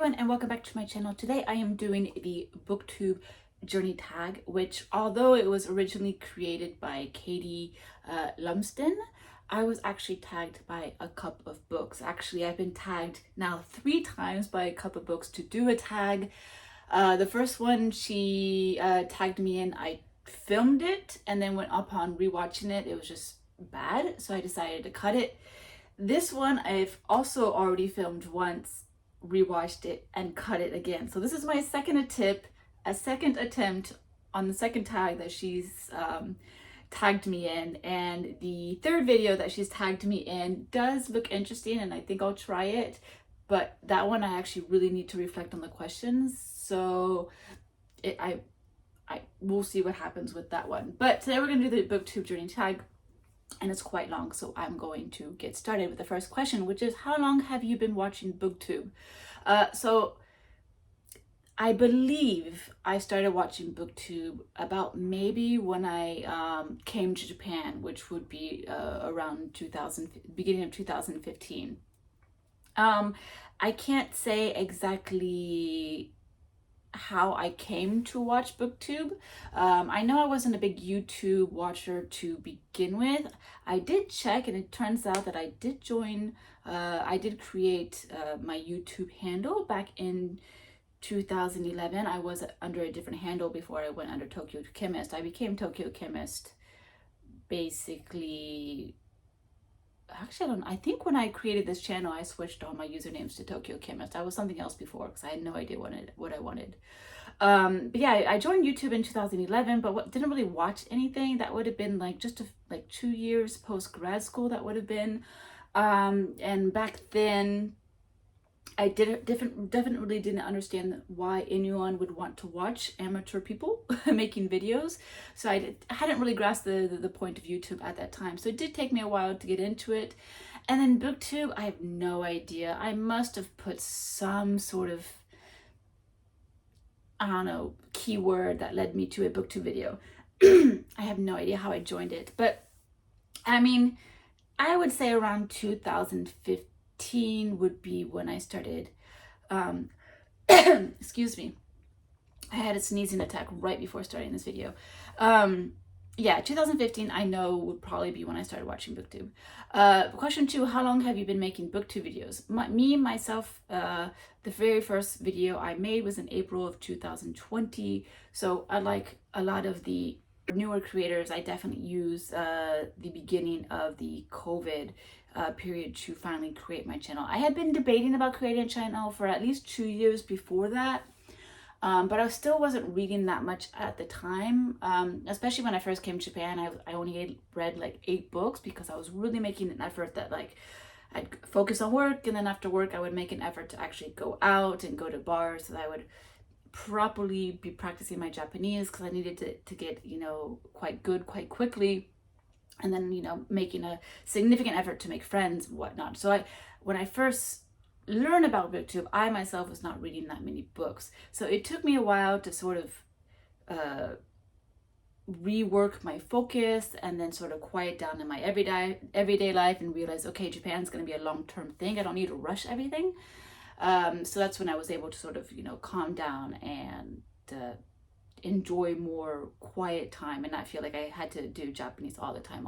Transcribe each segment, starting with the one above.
everyone, and welcome back to my channel. Today I am doing the Booktube Journey Tag, which although it was originally created by Katie Lumsden, I was actually tagged by a couple of books. Actually, I've been tagged now 3 times by a couple of books to do a tag. The first one she tagged me in, I filmed it, and then when upon rewatching it, it was just bad, so I decided to cut it. This one I've also already filmed once, rewatched it, and cut it again. So this is my second attempt on the second tag that she's tagged me in, and the third video that she's tagged me in does look interesting, and I think I'll try it. But that one I actually really need to reflect on the questions, so I will see what happens with that one. But today we're gonna do the Booktube Journey Tag, and it's quite long, so I'm going to get started with the first question, which is, how long have you been watching Booktube? So I believe I started watching Booktube about maybe when I came to Japan, which would be around beginning of 2015. I can't say exactly how I came to watch Booktube. I know I wasn't a big YouTube watcher to begin with. I did check, and it turns out that I did create my YouTube handle back in 2011. I was under a different handle before I went under Tokyochemist. I became Tokyochemist basically. Actually, I think when I created this channel, I switched all my usernames to Tokyochemist. I was something else before because I had no idea what I wanted. But yeah, I joined YouTube in 2011, but didn't really watch anything. That would have been like just like 2 years post grad school. That would have been, and back then, I definitely didn't understand why anyone would want to watch amateur people making videos. So I hadn't really grasped the point of YouTube at that time. So it did take me a while to get into it. And then Booktube, I have no idea. I must have put some sort of, I don't know, keyword that led me to a Booktube video. I have no idea how I joined it. But I mean, I would say around 2015 would be when I started. Excuse me, I had a sneezing attack right before starting this video. Yeah, 2015 I know would probably be when I started watching Booktube. Question 2, how long have you been making Booktube videos? Myself, the very first video I made was in April of 2020. So unlike a lot of the newer creators, I definitely use the beginning of the COVID period to finally create my channel. I had been debating about creating a channel for at least 2 years before that, but I still wasn't reading that much at the time, especially when I first came to Japan. I only read like 8 books because I was really making an effort that like I'd focus on work, and then after work I would make an effort to actually go out and go to bars so that I would properly be practicing my Japanese, because I needed to get, you know, quite good quite quickly, and then, you know, making a significant effort to make friends and whatnot. So when I first learned about Booktube, I myself was not reading that many books, so it took me a while to sort of rework my focus and then sort of quiet down in my everyday life and realize, okay, Japan's going to be a long-term thing. I don't need to rush everything. So that's when I was able to sort of, you know, calm down and enjoy more quiet time and not feel like I had to do Japanese all the time.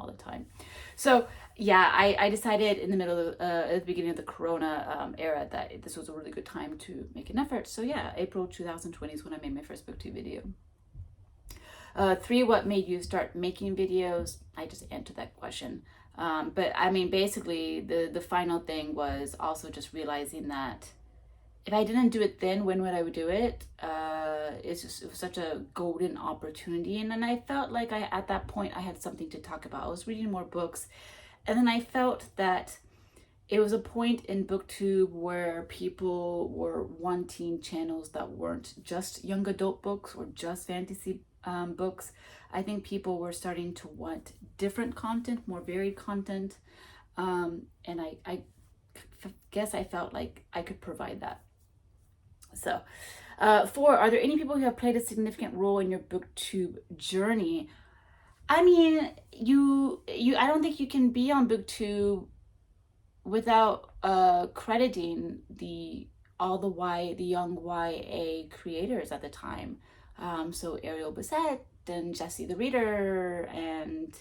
So yeah, I decided in the middle of at the beginning of the Corona era that this was a really good time to make an effort. So yeah, April 2020 is when I made my first Booktube video. 3, what made you start making videos? I just answered that question. But I mean, basically the final thing was also just realizing that if I didn't do it then, when would I do it? It was such a golden opportunity. And then I felt like at that point I had something to talk about. I was reading more books, and then I felt that it was a point in Booktube where people were wanting channels that weren't just young adult books or just fantasy books. I think people were starting to want different content, more varied content, and I guess I felt like I could provide that. So 4, are there any people who have played a significant role in your Booktube journey? I mean, I don't think you can be on Booktube without crediting the all the young YA creators at the time. So Ariel Bissett and Jessie the Reader, and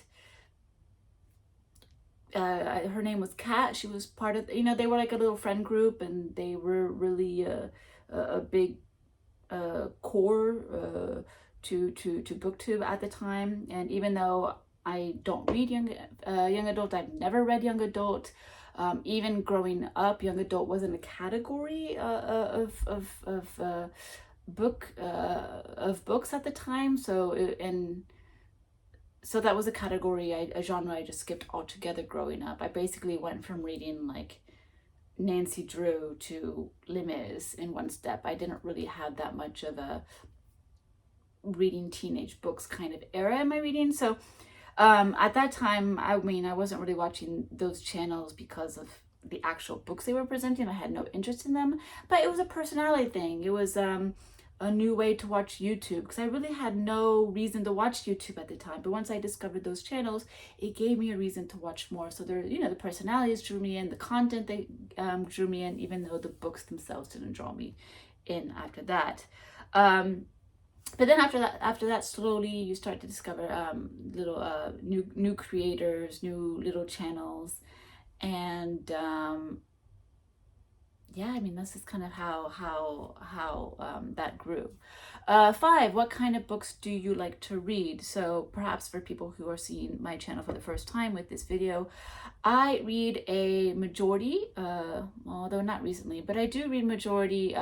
her name was Kat. She was part of, they were like a little friend group, and they were really a big core to BookTube at the time. And even though I don't read young adult, I've never read young adult. Even growing up, young adult wasn't a category of books at the time. So that was a category, a genre I just skipped altogether growing up. I basically went from reading like Nancy Drew to Les Mis in one step. I didn't really have that much of a reading teenage books kind of era in my reading. So at that time, I mean, I wasn't really watching those channels because of the actual books they were presenting. I had no interest in them, but it was a personality thing. It was a new way to watch YouTube, because I really had no reason to watch YouTube at the time. But once I discovered those channels, it gave me a reason to watch more. So there, the personalities drew me in, the content they drew me in, even though the books themselves didn't draw me in after that. But then after that, slowly you start to discover little new creators, new little channels, and yeah, I mean, this is kind of how that grew. 5, what kind of books do you like to read? So perhaps for people who are seeing my channel for the first time with this video, I read a majority, although not recently, but I do read majority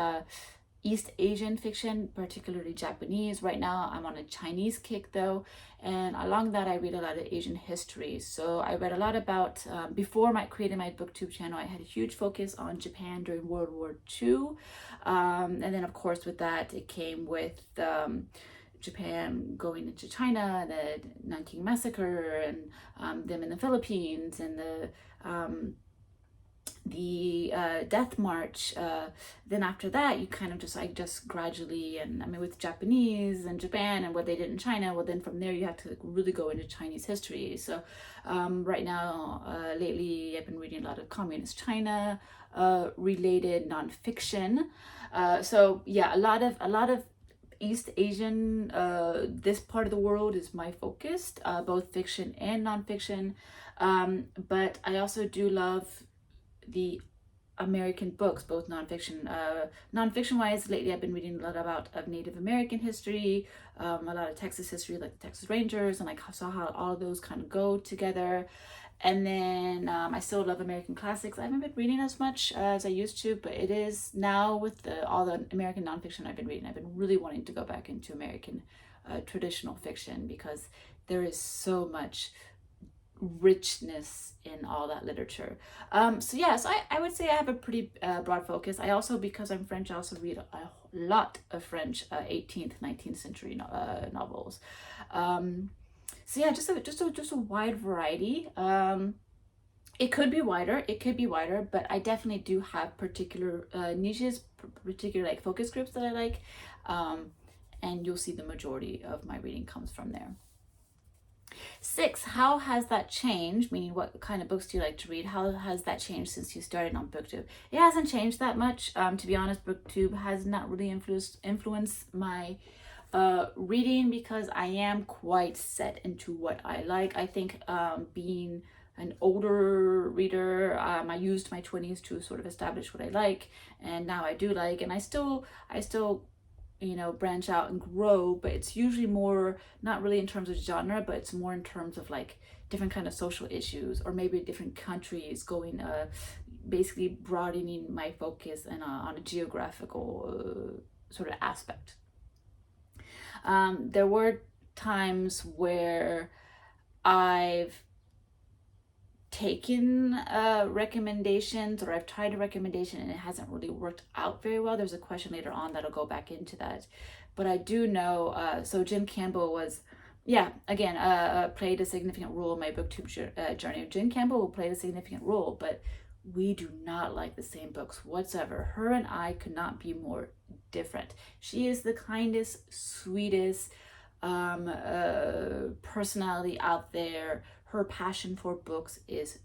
East Asian fiction, particularly Japanese. Right now I'm on a Chinese kick though, and along that I read a lot of Asian history. So I read a lot about, before creating my booktube channel, I had a huge focus on Japan during World War II, and then of course with that it came with Japan going into China, the Nanking Massacre, and them in the Philippines, and the death march. Then after that you kind of just gradually, and I mean with Japanese and Japan and what they did in China, well then from there you have to really go into Chinese history. So right now lately I've been reading a lot of communist China related nonfiction. So yeah, a lot of East Asian, this part of the world is my focus, both fiction and nonfiction. But I also do love the American books, both nonfiction. Nonfiction wise, lately I've been reading a lot about Native American history, a lot of Texas history, like the Texas Rangers, and I saw how all of those kind of go together. And then I still love American classics. I haven't been reading as much as I used to, but it is now with all the American nonfiction I've been reading, I've been really wanting to go back into American traditional fiction, because there is so much richness in all that literature. So yes, I would say I have a pretty broad focus. I also, because I'm French, I also read a lot of French 18th, 19th century novels. So yeah, just a wide variety. It could be wider, but I definitely do have particular niches, particular like focus groups that I like, and you'll see the majority of my reading comes from there. 6, how has that changed? Meaning, what kind of books do you like to read? How has that changed since you started on BookTube? It hasn't changed that much. To be honest, BookTube has not really influenced my reading, because I am quite set into what I like. I think being an older reader, I used my 20s to sort of establish what I like, and now I do like, and I still branch out and grow, but it's usually more, not really in terms of genre, but it's more in terms of like different kind of social issues, or maybe different countries, going basically broadening my focus and on a geographical sort of aspect. There were times where I've taken recommendations, or I've tried a recommendation and it hasn't really worked out very well. There's a question later on that'll go back into that, but I do know, so Jim Campbell was, again, played a significant role in my booktube journey. Jim Campbell will play a significant role, but we do not like the same books whatsoever. Her and I could not be more different. She is the kindest, sweetest personality out there. Her passion for books is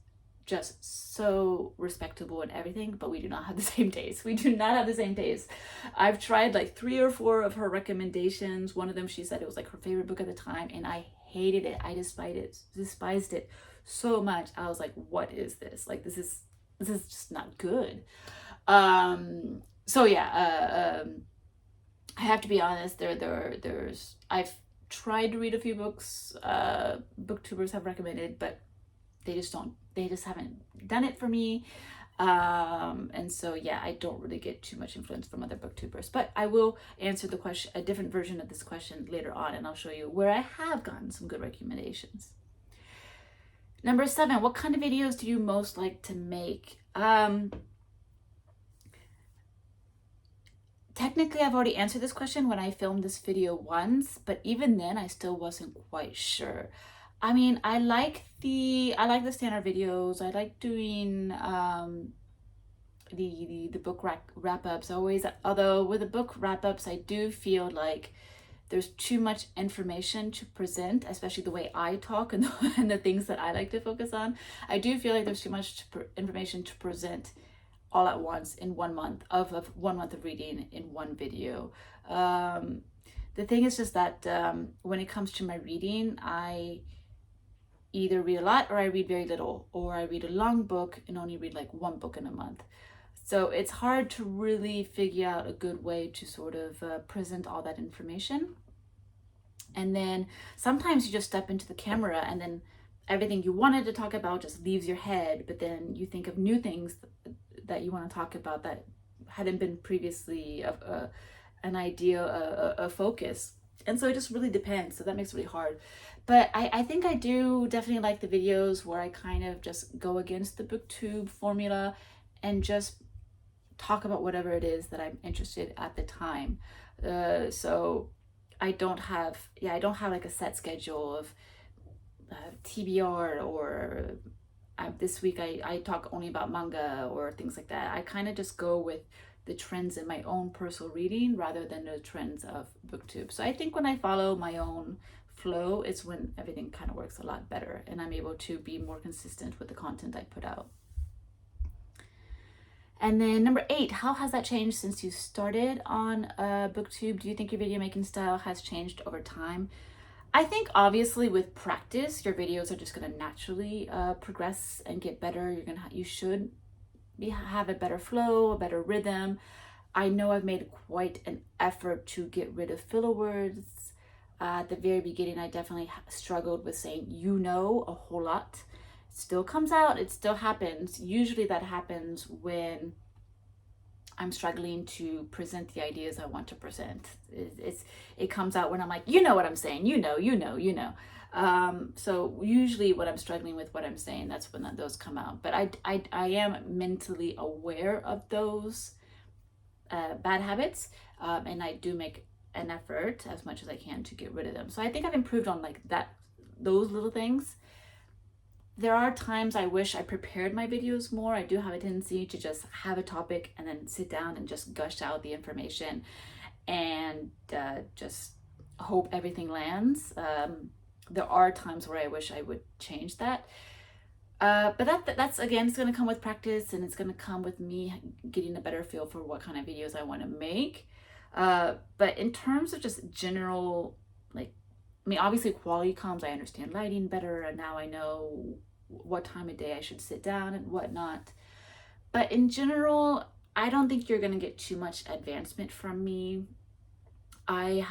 just so respectable and everything, but we do not have the same taste. We do not have the same taste. I've tried like 3 or 4 of her recommendations. One of them, she said it was like her favorite book at the time, and I hated it. I despised it so much. I was like, what is this? Like, this is just not good. So yeah, I have to be honest, there's I've tried to read a few books booktubers have recommended, but they just haven't done it for me. And so yeah, I don't really get too much influence from other booktubers, but I will answer the question, a different version of this question later on, and I'll show you where I have gotten some good recommendations. Number 7, what kind of videos do you most like to make? Technically, I've already answered this question when I filmed this video once, but even then I still wasn't quite sure. I mean, I like the standard videos. I like doing the book wrap-ups always, although with the book wrap-ups I do feel like there's too much information to present, especially the way I talk and the things that I like to focus on. I do feel like there's too much information to present all at once in 1 month of 1 month of reading in one video. The thing is just that when it comes to my reading, I either read a lot or I read very little, or I read a long book and only read like 1 book in a month. So it's hard to really figure out a good way to sort of present all that information. And then sometimes you just step into the camera and then everything you wanted to talk about just leaves your head, but then you think of new things that you want to talk about that hadn't been previously an idea, a focus. And so it just really depends. So that makes it really hard. But I think I do definitely like the videos where I kind of just go against the booktube formula and just talk about whatever it is that I'm interested at the time. So I don't have like a set schedule of TBR or this week I talk only about manga or things like that. I kind of just go with the trends in my own personal reading rather than the trends of booktube. So I think when I follow my own flow, it's when everything kind of works a lot better and I'm able to be more consistent with the content I put out. And then number 8, how has that changed since you started on booktube? Do you think your video making style has changed over time? I think obviously with practice, your videos are just going to naturally progress and get better. You should have a better flow, a better rhythm. I know I've made quite an effort to get rid of filler words. At the very beginning, I definitely struggled with saying a whole lot. It still comes out, it still happens. Usually that happens when I'm struggling to present the ideas I want to present. It comes out when I'm like, you know what I'm saying, you know. So usually when I'm struggling with what I'm saying, that's when those come out. But I am mentally aware of those bad habits, and I do make an effort as much as I can to get rid of them. So I think I've improved on like those little things. There are times I wish I prepared my videos more. I do have a tendency to just have a topic and then sit down and just gush out the information and just hope everything lands. There are times where I wish I would change that. But that's again, it's going to come with practice, and it's going to come with me getting a better feel for what kind of videos I want to make. But in terms of just general, obviously quality comes, I understand lighting better, and now I know what time of day I should sit down and whatnot. But in general, I don't think you're going to get too much advancement from me. I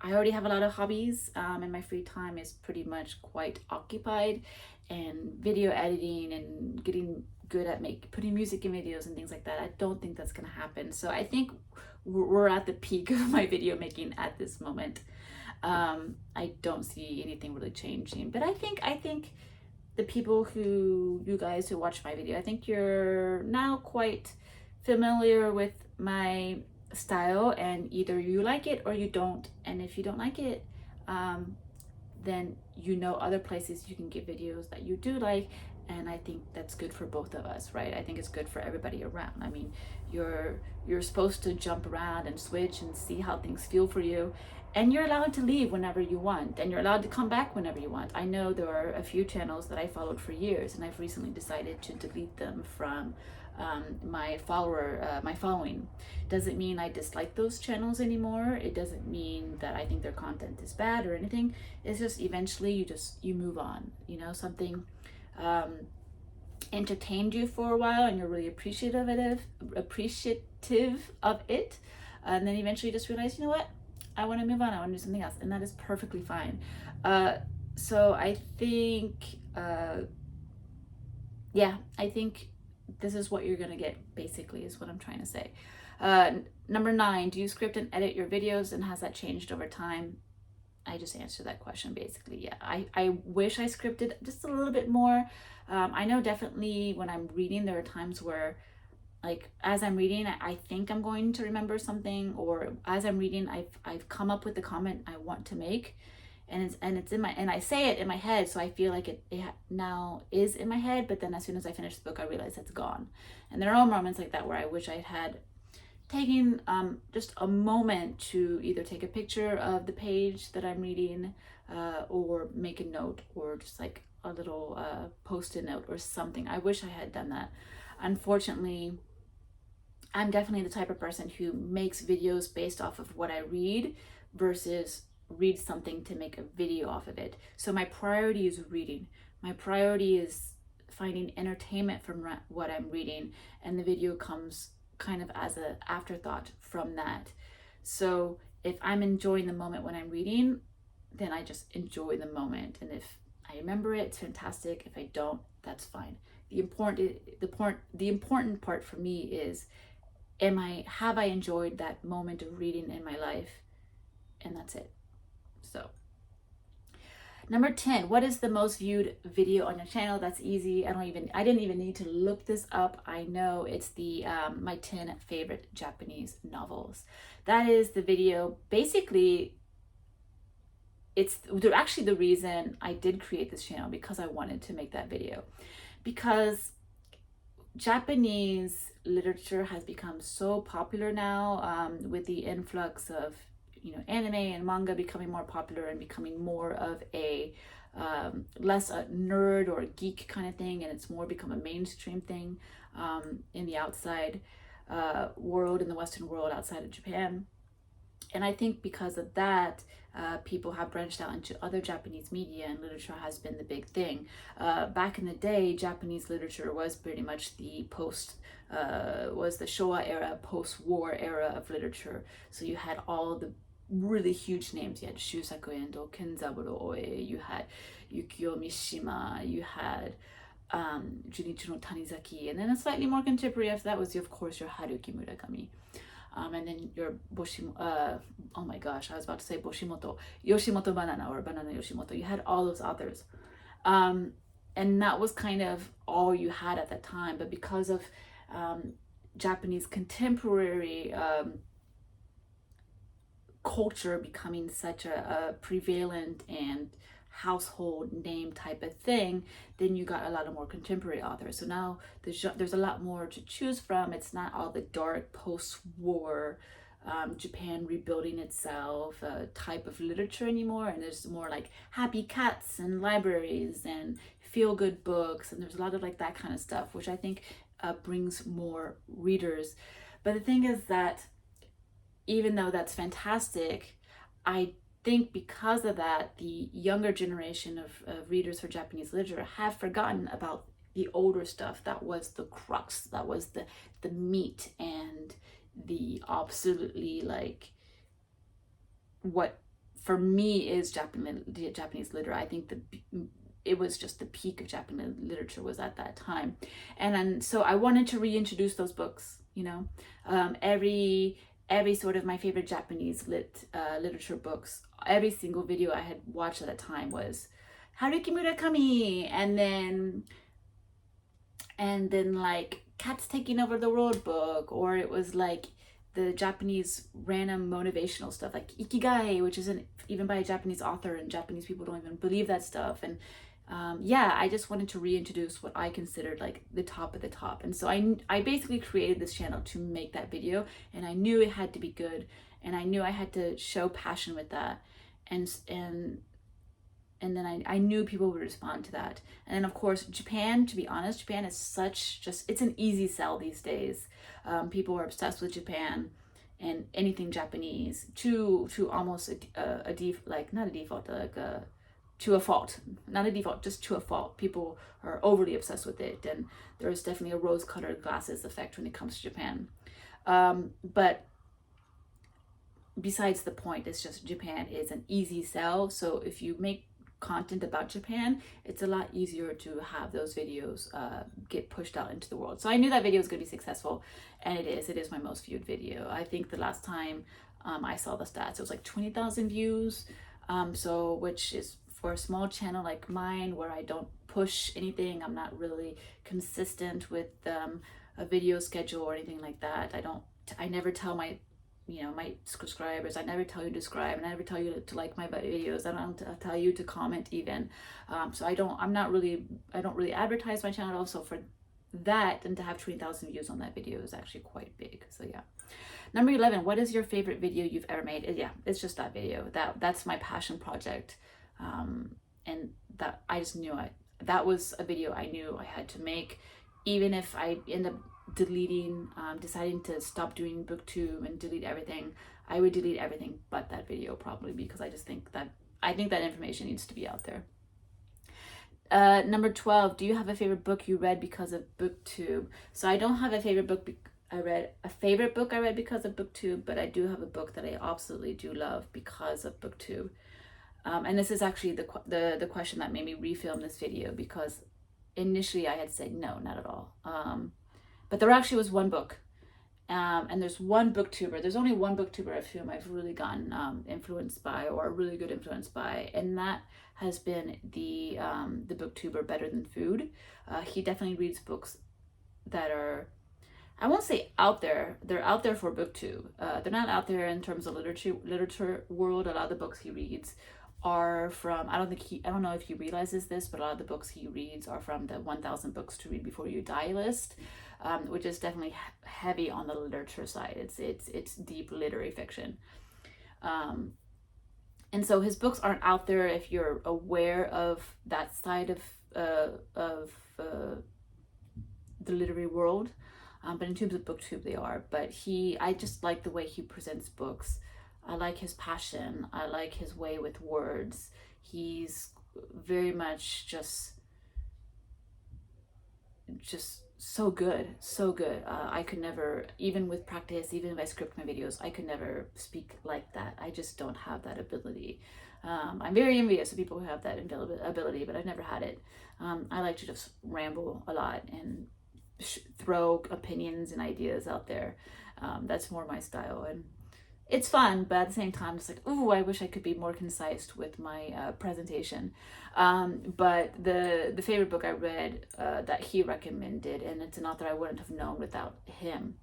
already have a lot of hobbies, and my free time is pretty much quite occupied, and video editing and getting good at putting music in videos and things like that. I don't think that's going to happen. So I think we're at the peak of my video making at this moment. I don't see anything really changing, but I think the people you guys who watch my video, I think you're now quite familiar with my style, and either you like it or you don't. And if you don't like it, then you know other places you can get videos that you do like, and I think that's good for both of us, right? I think it's good for everybody around. I mean, you're supposed to jump around and switch and see how things feel for you, and you're allowed to leave whenever you want, and you're allowed to come back whenever you want. I know there are a few channels that I followed for years, and I've recently decided to delete them from my following. Doesn't mean I dislike those channels anymore. It doesn't mean that I think their content is bad or anything. It's just eventually you move on. You know, something entertained you for a while, and you're really appreciative of it, and then eventually you just realize, you know what, I want to move on, I want to do something else, and that is perfectly fine. So I think I think this is what you're gonna get, basically, is what I'm trying to say. Number 9, do you script and edit your videos, and has that changed over time? I just answered that question, basically. Yeah, I wish I scripted just a little bit more. I know definitely when I'm reading, there are times where, like, as I'm reading, I think I'm going to remember something, or as I'm reading, I've come up with the comment I want to make, and it's in my, and I say it in my head, so I feel like it now is in my head, but then as soon as I finish the book, I realize it's gone. And there are moments like that where I wish I had taken just a moment to either take a picture of the page that I'm reading, or make a note, or just like a little post-it note or something. I wish I had done that. Unfortunately, I'm definitely the type of person who makes videos based off of what I read versus read something to make a video off of it. So my priority is reading. My priority is finding entertainment from what I'm reading, and the video comes kind of as an afterthought from that. So if I'm enjoying the moment when I'm reading, then I just enjoy the moment, and if I remember it, it's fantastic. If I don't, that's fine. The important part for me is, have I enjoyed that moment of reading in my life? And that's it. So number 10, what is the most viewed video on your channel? That's easy. I didn't even need to look this up. I know it's the my 10 favorite Japanese novels. That is the video. Basically, it's actually the reason I did create this channel, because I wanted to make that video, because Japanese literature has become so popular now, with the influx of, you know, anime and manga becoming more popular and becoming more of a less a nerd or a geek kind of thing, and it's more become a mainstream thing in the outside world, in the Western world outside of Japan. And I think because of that, people have branched out into other Japanese media, and literature has been the big thing. Back in the day, Japanese literature was pretty much the Showa era, post-war era of literature. So you had all the really huge names. You had Shusaku Endo, Kenzaburo Oe, you had Yukio Mishima, you had Junichi no Tanizaki, and then a slightly more contemporary after that was, of course, your Haruki Murakami. And then your oh my gosh, I was about to say Yoshimoto Banana, or Banana Yoshimoto. You had all those authors. And that was kind of all you had at that time. But because of Japanese contemporary culture becoming such a prevalent and household name type of thing, then you got a lot of more contemporary authors. So now there's a lot more to choose from. It's not all the dark post-war Japan rebuilding itself type of literature anymore, and there's more like happy cats and libraries and feel-good books, and there's a lot of like that kind of stuff, which I think brings more readers. But the thing is that even though that's fantastic, I think because of that, the younger generation of readers for Japanese literature have forgotten about the older stuff that was the crux, that was the meat, and the absolutely, like, what for me is Japanese literature. I think it was just the peak of Japanese literature was at that time. And so I wanted to reintroduce those books, you know. Every sort of my favorite Japanese literature books, every single video I had watched at that time was Haruki Murakami, and then like Cats Taking Over the World book, or it was like the Japanese random motivational stuff like Ikigai, which isn't even by a Japanese author, and Japanese people don't even believe that stuff. And I just wanted to reintroduce what I considered like the top of the top. And so I basically created this channel to make that video, and I knew it had to be good, and I knew I had to show passion with that, and then I knew people would respond to that. And then of course Japan, to be honest, Japan is such just, it's an easy sell these days. People are obsessed with Japan and anything Japanese to almost not a default, like to a fault, not a default, just to a fault. People are overly obsessed with it, and there's definitely a rose-colored glasses effect when it comes to Japan. But besides the point, it's just Japan is an easy sell. So if you make content about Japan, it's a lot easier to have those videos get pushed out into the world. So I knew that video was going to be successful, and it is my most viewed video. I think the last time I saw the stats, it was like 20,000 views, so which is, for a small channel like mine where I don't push anything, I'm not really consistent with a video schedule or anything like that. I never tell my my subscribers, I never tell you to subscribe, and I never tell you to like my videos. I don't tell you to comment even. So I don't really advertise my channel. Also, for that, and to have 20,000 views on that video is actually quite big. So yeah. Number 11, what is your favorite video you've ever made? Yeah, it's just that video. That's my passion project. And that I just knew that was a video I knew I had to make, even if I end up deleting, deciding to stop doing booktube and delete everything. I would delete everything but that video, probably, because I think that information needs to be out there. Number 12, do you have a favorite book you read because of booktube? So I don't have a favorite book I read because of booktube, but I do have a book that I absolutely do love because of booktube. And this is actually the question that made me refilm this video, because initially I had said no, not at all. But there actually was one book, and there's one booktuber. There's only one booktuber of whom I've really gotten influenced by, or a really good influence by, and that has been the booktuber Better Than Food. He definitely reads books that are, I won't say out there. They're out there for booktube. They're not out there in terms of literature world. A lot of the books he reads are from, I don't know if he realizes this, but a lot of the books he reads are from the 1,000 books to read before you die list, which is definitely heavy on the literature side. It's deep literary fiction. And so his books aren't out there if you're aware of that side of the literary world. But in terms of booktube, they are. But I just like the way he presents books. I like his passion. I like his way with words. He's very much just so good, so good. I could never, even with practice, even if I script my videos, I could never speak like that. I just don't have that ability. I'm very envious of people who have that ability, but I've never had it. I like to just ramble a lot and throw opinions and ideas out there. That's more my style, and it's fun, but at the same time, it's like, ooh, I wish I could be more concise with my presentation. But the favorite book I read that he recommended, and it's an author I wouldn't have known without him,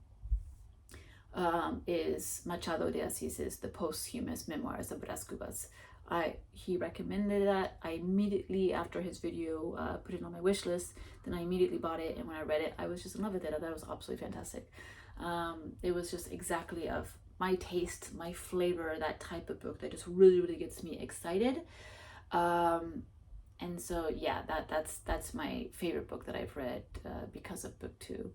is Machado de Asis's The Posthumous Memoirs of Bras Cubas. He recommended that. I immediately, after his video, put it on my wish list. Then I immediately bought it, and when I read it, I was just in love with it. I thought it was absolutely fantastic. It was just exactly of my taste, my flavor, that type of book that just really, really gets me excited. And so yeah, that's my favorite book that I've read because of booktube.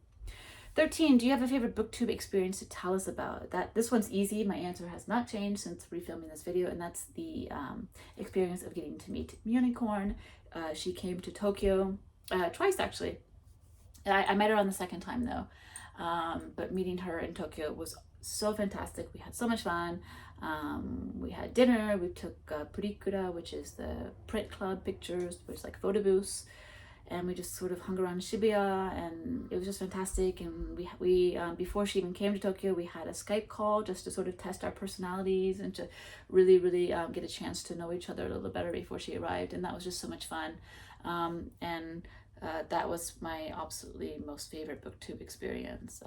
13, do you have a favorite booktube experience to tell us about? This one's easy. My answer has not changed since refilming this video, and that's the experience of getting to meet Unicorn. She came to Tokyo twice, actually. I met her on the second time though, but meeting her in Tokyo was so fantastic. We had so much fun. We had dinner. We took Purikura, which is the print club pictures, which is like photo booths, and we just sort of hung around Shibuya, and it was just fantastic. And we before she even came to Tokyo, we had a Skype call just to sort of test our personalities and to really get a chance to know each other a little better before she arrived, and that was just so much fun. That was my absolutely most favorite booktube experience.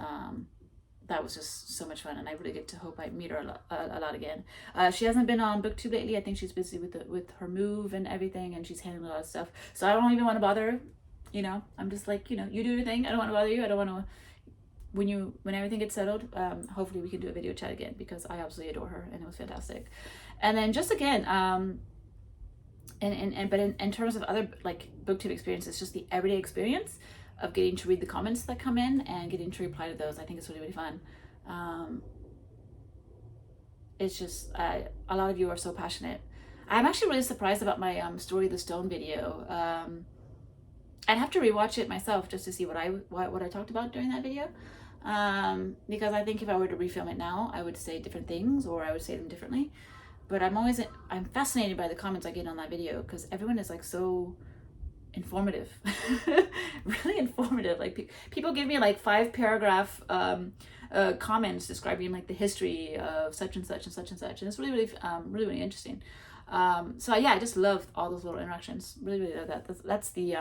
That was just so much fun, and I really get to hope I meet her a lot again. She hasn't been on booktube lately. I think she's busy with her move and everything, and she's handling a lot of stuff. So I don't even want to bother her. I'm just like, you do your thing. I don't want to bother you. I don't want to when everything gets settled, hopefully we can do a video chat again, because I absolutely adore her and it was fantastic. And then just again, but in terms of other like booktube experiences, just the everyday experience of getting to read the comments that come in and getting to reply to those, I think it's really, really fun. It's just a lot of you are so passionate. I'm actually really surprised about my Story of the Stone video. I'd have to rewatch it myself just to see what I talked about during that video, because I think if I were to refilm it now, I would say different things, or I would say them differently. But I'm fascinated by the comments I get on that video, because everyone is like so informative, really informative. Like people give me like 5-paragraph comments describing like the history of such and such and such and such, and it's really, really interesting. So yeah, I just love all those little interactions. Really, really love that. That's the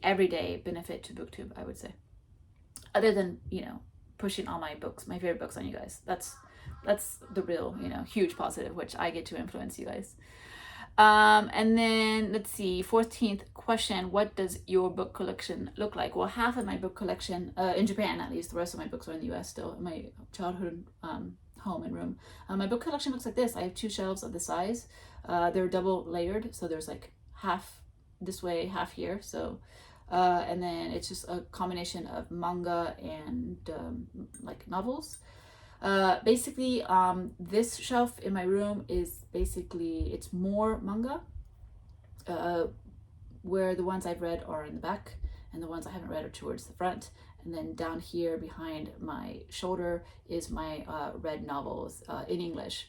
everyday benefit to booktube, I would say, other than, you know, pushing all my books, my favorite books on you guys. That's the real, you know, huge positive, which I get to influence you guys. And then let's see, 14th question, what does your book collection look like? Well, half of my book collection, in Japan at least, the rest of my books are in the US still, in my childhood home and room. My book collection looks like this. I have 2 shelves of the size. They're double layered, so there's like half this way, half here. So and then it's just a combination of manga and like novels. Basically, this shelf in my room is basically, it's more manga, where the ones I've read are in the back and the ones I haven't read are towards the front. And then down here behind my shoulder is my read novels in English.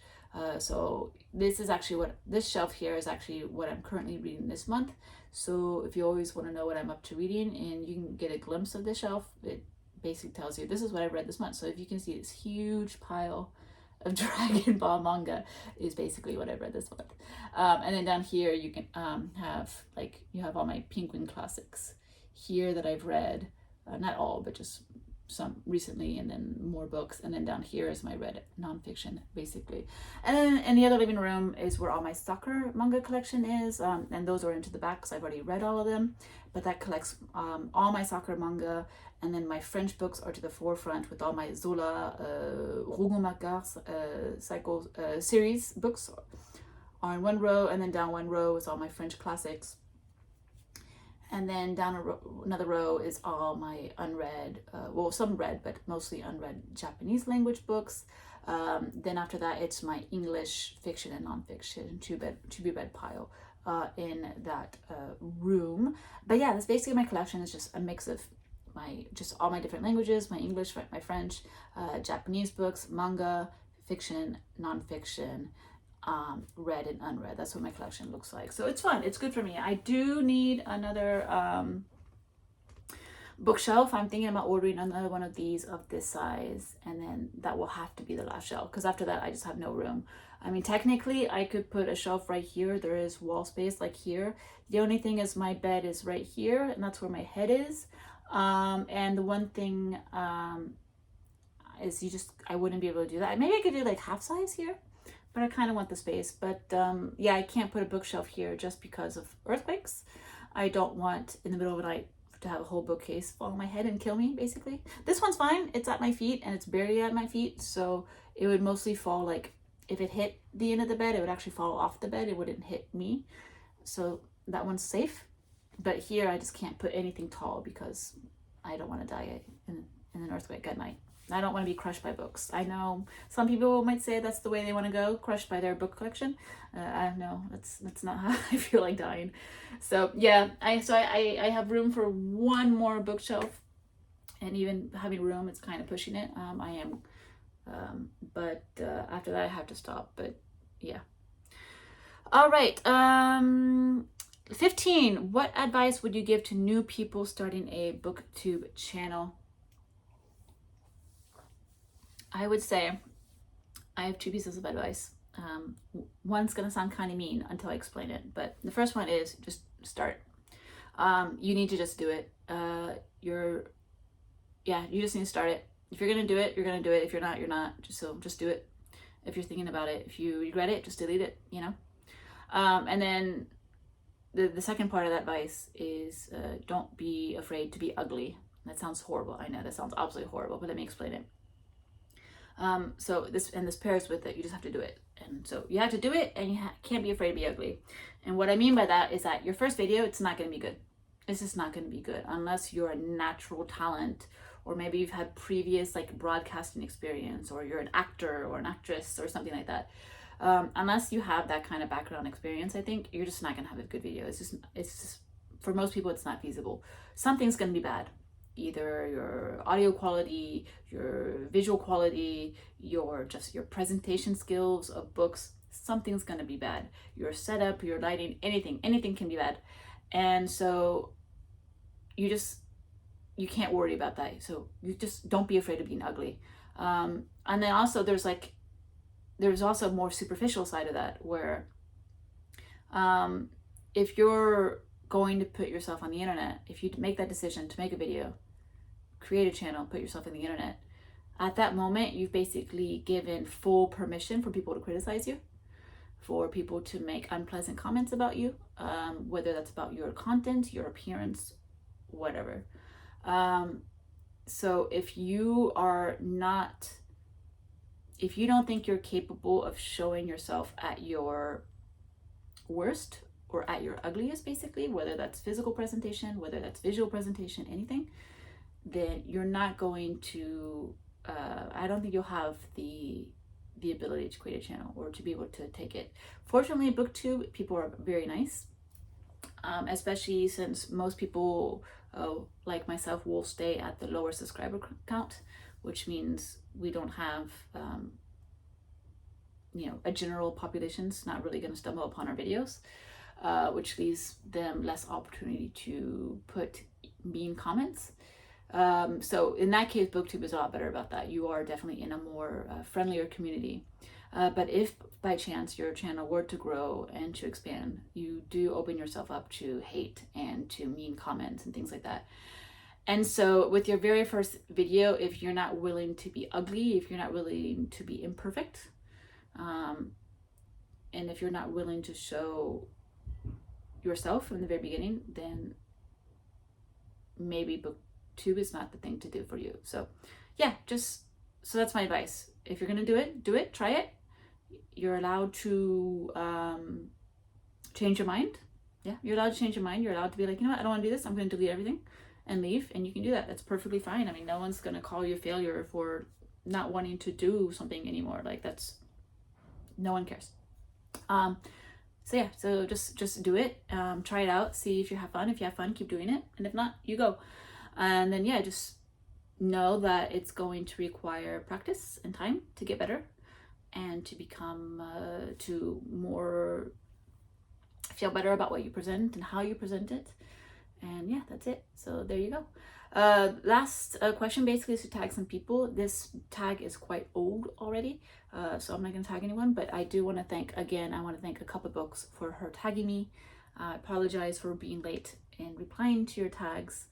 So this is actually this shelf here is actually what I'm currently reading this month. So if you always want to know what I'm up to reading and you can get a glimpse of the shelf, it basically tells you this is what I read this month. So if you can see this huge pile of Dragon Ball manga is basically what I've read this month. And then down here you can have like, you have all my Penguin classics here that I've read, not all, but just some recently, and then more books. And then down here is my read nonfiction, basically. And then in the other living room is where all my soccer manga collection is, and those are into the back because I've already read all of them, but that collects all my soccer manga. And then my French books are to the forefront with all my Zola, Rougon-Macquart's cycle series books are in one row, and then down one row is all my French classics. And then down another row is all my unread, well, some read, but mostly unread Japanese language books. Then after that, it's my English fiction and nonfiction to be read pile in that room. But yeah, that's basically my collection. Is just a mix of just all my different languages, my English, my French, Japanese books, manga, fiction, nonfiction, read and unread. That's what my collection looks like. So it's fun. It's good for me. I do need another bookshelf. I'm thinking about ordering another one of these of this size, and then that will have to be the last shelf, because after that I just have no room. I mean, technically I could put a shelf right here. There is wall space like here. The only thing is my bed is right here, and that's where my head is. And the one thing is I wouldn't be able to do that. Maybe I could do like half size here, but I kind of want the space. But yeah, I can't put a bookshelf here just because of earthquakes. I don't want in the middle of the night to have a whole bookcase fall on my head and kill me, basically. This one's fine. It's at my feet and it's barely at my feet. So it would mostly fall, like if it hit the end of the bed, it would actually fall off the bed. It wouldn't hit me. So that one's safe. But here I just can't put anything tall because I don't want to die in an earthquake at night. I don't want to be crushed by books. I know some people might say that's the way they want to go, crushed by their book collection. I don't know. That's not how I feel like dying. So yeah, I have room for one more bookshelf, and even having room, it's kind of pushing it. I am, but after that I have to stop. But yeah. All right. 15. What advice would you give to new people starting a booktube channel? I would say I have 2 pieces of advice. One's gonna sound kind of mean until I explain it, but the first one is just start. You need to just do it. You just need to start it. If you're gonna do it, you're gonna do it. If you're not, you're not. Just do it. If you're thinking about it, if you regret it, just delete it. You know. And then the second part of that advice is don't be afraid to be ugly. That sounds horrible. I know that sounds absolutely horrible, but let me explain it. So this pairs with it. You just have to do it. And so you have to do it, and you can't be afraid to be ugly. And what I mean by that is that your first video, it's not going to be good. It's just not going to be good unless you're a natural talent, or maybe you've had previous like broadcasting experience, or you're an actor or an actress or something like that. Unless you have that kind of background experience, I think you're just not going to have a good video. It's just for most people, it's not feasible. Something's going to be bad. Either your audio quality, your visual quality, your presentation skills of books, something's going to be bad. Your setup, your lighting, anything can be bad. And so you can't worry about that. So you just don't be afraid of being ugly. And then also there's also a more superficial side of that, where if you're going to put yourself on the internet, if you make that decision to make a video, create a channel, put yourself in the internet, at that moment you've basically given full permission for people to criticize you, for people to make unpleasant comments about you, whether that's about your content, your appearance, whatever. So if you don't think you're capable of showing yourself at your worst or at your ugliest, basically, whether that's physical presentation, whether that's visual presentation, anything, then you're not going to, I don't think you'll have the ability to create a channel or to be able to take it. Fortunately, Booktube, people are very nice, especially since most people, like myself, will stay at the lower subscriber count, which means we don't have, a general population's not really going to stumble upon our videos, which leaves them less opportunity to put mean comments. So in that case, Booktube is a lot better about that. You are definitely in a more friendlier community. But if by chance your channel were to grow and to expand, you do open yourself up to hate and to mean comments and things like that. And so with your very first video, if you're not willing to be ugly, if you're not willing to be imperfect, and if you're not willing to show yourself from the very beginning, then maybe Booktube is not the thing to do for you. So yeah, so that's my advice. If you're gonna do it, try it. You're allowed to change your mind. Yeah, you're allowed to change your mind. You're allowed to be like, you know what, I don't want to do this. I'm going to delete everything and leave. And you can do that. That's perfectly fine. I mean, no one's going to call you a failure for not wanting to do something anymore. Like, no one cares. So yeah, so just do it. Try it out. See if you have fun. If you have fun, keep doing it. And if not, you go. And then yeah, just know that it's going to require practice and time to get better and to become to more feel better about what you present and how you present it. And yeah, that's it. So there you go. Last question basically is to tag some people. This tag is quite old already, so I'm not going to tag anyone, but I do want to thank a Cup of Books for her tagging me. I apologize for being late in replying to your tags,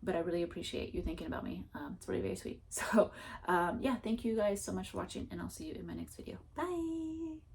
but I really appreciate you thinking about me. It's really very sweet. So yeah, thank you guys so much for watching, and I'll see you in my next video. Bye.